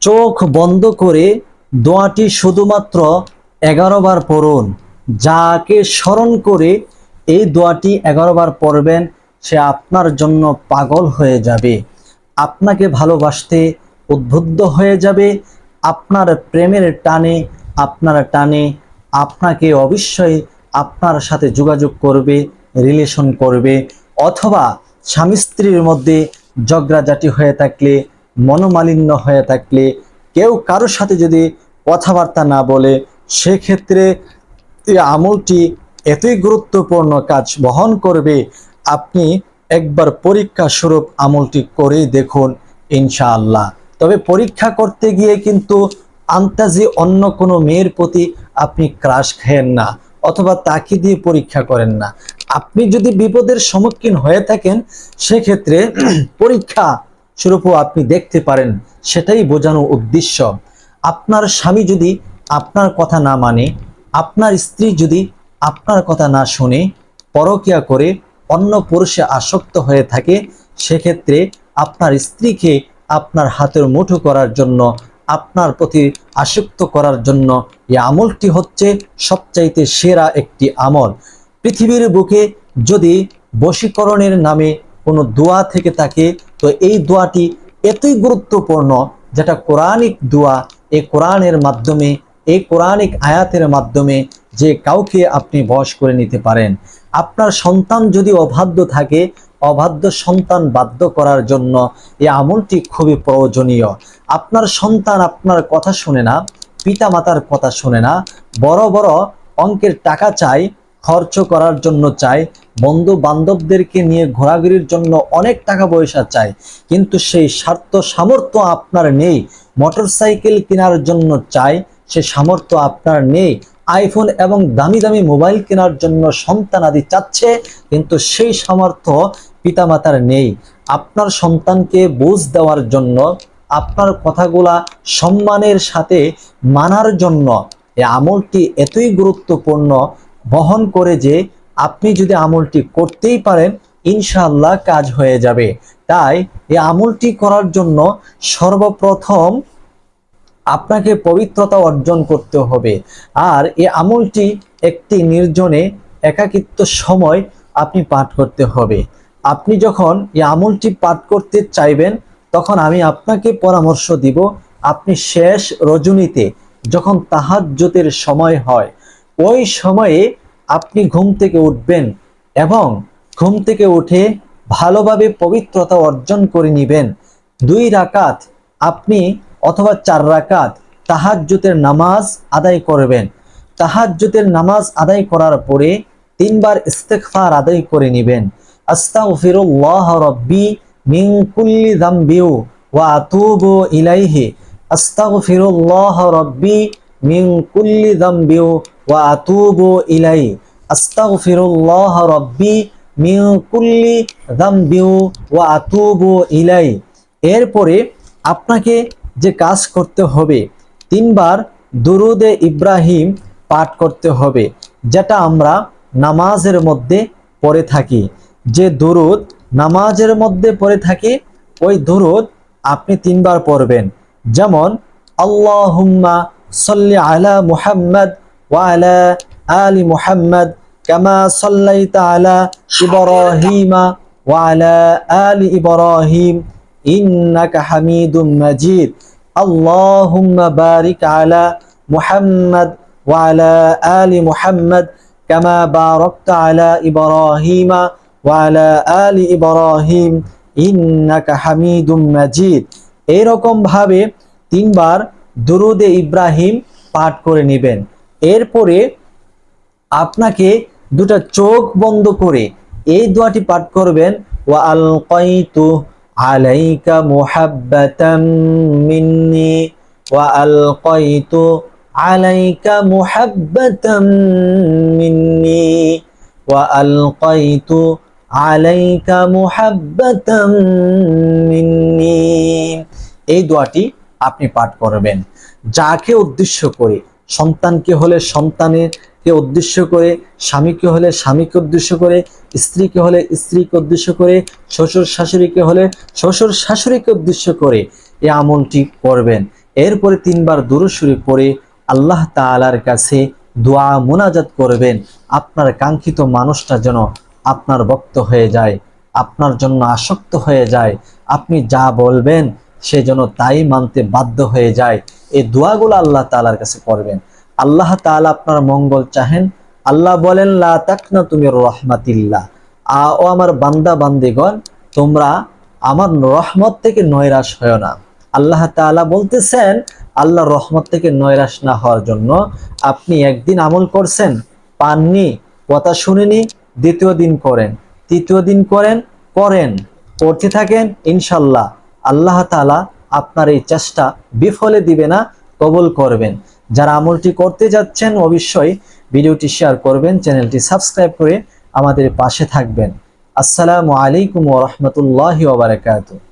চোখ বন্ধ করে দোয়াটি শুধুমাত্র 11 বার পড়ুন। যাকে স্মরণ করে এই দোয়াটি 11 বার পড়বেন সে আপনার জন্য পাগল হয়ে যাবে, আপনাকে ভালোবাসতে উদ্বুদ্ধ হয়ে যাবে, আপনার প্রেমের টানে আপনাকে অবশ্যই আপনার সাথে যোগাযোগ করবে, রিলেশন করবে। অথবা স্বামী স্ত্রীর মধ্যে ঝগড়াঝাটি হয়ে থাকলে, মনোমালিন্য হয়ে থাকলে, কেউ কারোর সাথে যদি কথাবার্তা না বলে, সেক্ষেত্রে এই আমলটি এতই গুরুত্বপূর্ণ কাজ বহন করবে। আপনি একবার পরীক্ষা স্বরূপ আমলটি করে দেখুন ইনশাআল্লাহ। তবে পরীক্ষা করতে গিয়ে কিন্তু আন্তাজি অন্য কোনো মেয়ের প্রতি আপনি ক্রাশ খেয়েন না, অথবা তাকে দিয়ে পরীক্ষা করেন না। আপনি যদি বিপদের সম্মুখীন হয়ে থাকেন, সেক্ষেত্রে পরীক্ষা স্বরূপও আপনি দেখতে পারেন, সেটাই বোঝানো উদ্দেশ্য। আপনার স্বামী যদি আপনার কথা না মানে, আপনার স্ত্রী যদি আপনার কথা না শুনে পরকীয়া করে অন্য পুরুষে আসক্ত হয়ে থাকে, সেক্ষেত্রে আপনার স্ত্রীকে আপনার হাতের মুঠো করার জন্য, আপনার প্রতি আসক্ত করার জন্য এই আমলটি হচ্ছে সবচাইতে সেরা একটি আমল। পৃথিবীর বুকে যদি বশীকরণের নামে কোনো দোয়া থেকে থাকে, তো এই দোয়াটি এতই গুরুত্বপূর্ণ, যেটা কোরআনিক দোয়া। এই কোরআনের মাধ্যমে, এই কোরআনিক আয়াতের মাধ্যমে যে কাউকে আপনি বশ করে নিতে পারেন। আপনার সন্তান যদি অবাধ্য থাকে, অবাধ্য সন্তান বাধ্য করার জন্য এই আমলটি খুবই প্রয়োজনীয়। আপনার সন্তান আপনার কথা শুনে না, পিতা মাতার কথা শুনে না, বড় বড় অঙ্কের টাকা চায়, খরচ করার জন্য চায়, বন্ধু বান্ধবদেরকে নিয়ে ঘোরাঘুরির জন্য অনেক টাকা পয়সা চায়, কিন্তু সেই স্বার্থ সামর্থ্য আপনার নেই। মোটরসাইকেল কেনার জন্য চায়, সে সামর্থ্য আপনার নেই। আইফোন এবং দামি দামি মোবাইল কেনার জন্য সন্তান আদি চাচ্ছে, কিন্তু সেই সামর্থ্য পিতামাতার নেই। আপনার সন্তানকে বুঝ দেওয়ার জন্য, আপনার কথাগুলা সম্মানের সাথে মানার জন্য এই আমলটি এতই গুরুত্বপূর্ণ বহন করে যে আপনি যদি আমলটি করতেই পারেন, ইনশাআল্লাহ কাজ হয়ে যাবে। তাই এই আমলটি করার জন্য সর্বপ্রথম আপনাকে পবিত্রতা অর্জন করতে হবে। আর এই আমলটি একটি নির্জনে একাকিত্ব সময় আপনি পাঠ করতে হবে। আপনি যখন এই আমলটি পাঠ করতে চাইবেন, তখন আমি আপনাকে পরামর্শ দিব, আপনি শেষ রজনীতে যখন তাহাজ্জুদের সময় হয়, ওই সময়ে আপনি ঘুম থেকে উঠবেন এবং ঘুম থেকে উঠে ভালোভাবে পবিত্রতা অর্জন করে নেবেন। 2 রাকাত আপনি অথবা 4 রাকাত তাহাজ্জুদের নামাজ আদায় করবেন। তাহাজ্জুদের নামাজ আদায় করার পরে 3 বার ইস্তেগফার আদায় করে নেবেন। আস্তাগফিরুল্লাহ রাব্বি মিন কুল্লি যামবি ওয়া আতুবু ইলাইহি। আস্তাগফিরুল্লাহ রাব্বি মিন কুল্লি যামবি ওয়া আতুবু ইলাইহি। আস্তাগফিরুল্লাহ রাব্বি মিন কুল্লি যামবি ওয়া আতুবু ইলাইহি। এরপরে আপনাকে যে কাজ করতে হবে, 3 বার দুরুদে ইব্রাহিম পাঠ করতে হবে, যেটা আমরা নামাজের মধ্যে পড়ে থাকি। যে দুরুদ নামাজের মধ্যে পড়ে থাকি, ওই দুরুদ আপনি 3 বার পড়বেন। যেমন আল্লাহুম্মা সাল্লি আলা মুহাম্মদ ওয়া আলা আলি মুহাম্মদ কামা সাল্লাইতা আলা ইব্রাহিমা ওয়া আলা আলি ইব্রাহিম ইন্নাকা হামিদুম মাজিদ। আল্লাহুম্মা বারিক আলা মুহাম্মদ ওয়া আলা আলি মুহাম্মদ কামা বারাকতা আলা ইব্রাহিমা ওয়া আলা আলি ইব্রাহিম ইন্নাকা হামিদুম মাজিদ। এরকম ভাবে 3 বার দুরুদে ইব্রাহিম পাঠ করে নেবেন। এরপরে আপনাকে 2টা চোখ বন্ধ করে এই দোয়াটি পাঠ করবেন, ওয়া আলকাইতু আলাইকা মুহাব্বাতাম মিন্নি ওয়া আলকাইতু আলাইকা মুহাব্বাতাম মিন্নি ওয়া আলকাইতু আলাইকা মুহাব্বাতাম মিন্নি। এই দোয়াটি আপনি পাঠ করবেন। যাকে উদ্দেশ্য করে, সন্তানকে হলে সন্তানকে উদ্দেশ্য করে, স্বামীকে হলে স্বামীকে উদ্দেশ্য করে, স্ত্রীকে হলে স্ত্রীকে উদ্দেশ্য করে, শ্বশুর শাশুড়িকে হলে শ্বশুর শাশুড়িকে উদ্দেশ্য করে এই আমলটি করবেন। এরপরে 3বার দুরূদ শরীফ পড়ে আল্লাহ তাআলার কাছে দোয়া মুনাজাত করবেন, আপনার কাঙ্ক্ষিত মানুষটা যেন আপনার ভক্ত হয়ে যায়, আপনার জন্য আসক্ত হয়ে যায়, আপনি যা বলবেন সে যেন তাই মানতে বাধ্য হয়ে যায়। এই দোয়াগুলো আল্লাহ তাআলার কাছে করবেন। আল্লাহ তাআলা আপনার মঙ্গল চাহেন। আল্লাহ বলেন, লা তাকনাতু মির রাহমাতিল্লাহ, ও আমার বান্দা বান্দিগণ, তোমরা আমার রহমত থেকে নৈরাশ হয় না। আল্লাহ তাআলা বলতেছেন, আল্লাহর রহমত থেকে নৈরাশ না হওয়ার জন্য আপনি একদিন আমল করছেন, পাননি, কথা শুনেনি, দ্বিতীয় দিন করেন, তৃতীয় দিন করেন, করতে থাকেন, ইনশাল্লাহ আল্লাহ তাআলা আপনার এই চেষ্টা বিফলে দিবে না, কবুল করবেন। যারা আমলটি করতে যাচ্ছেন অবশ্যই ভিডিওটি শেয়ার করবেন, চ্যানেলটি সাবস্ক্রাইব করে আমাদের পাশে থাকবেন। আসসালামু আলাইকুম ওয়া রাহমাতুল্লাহি ওয়া বারাকাতুহু।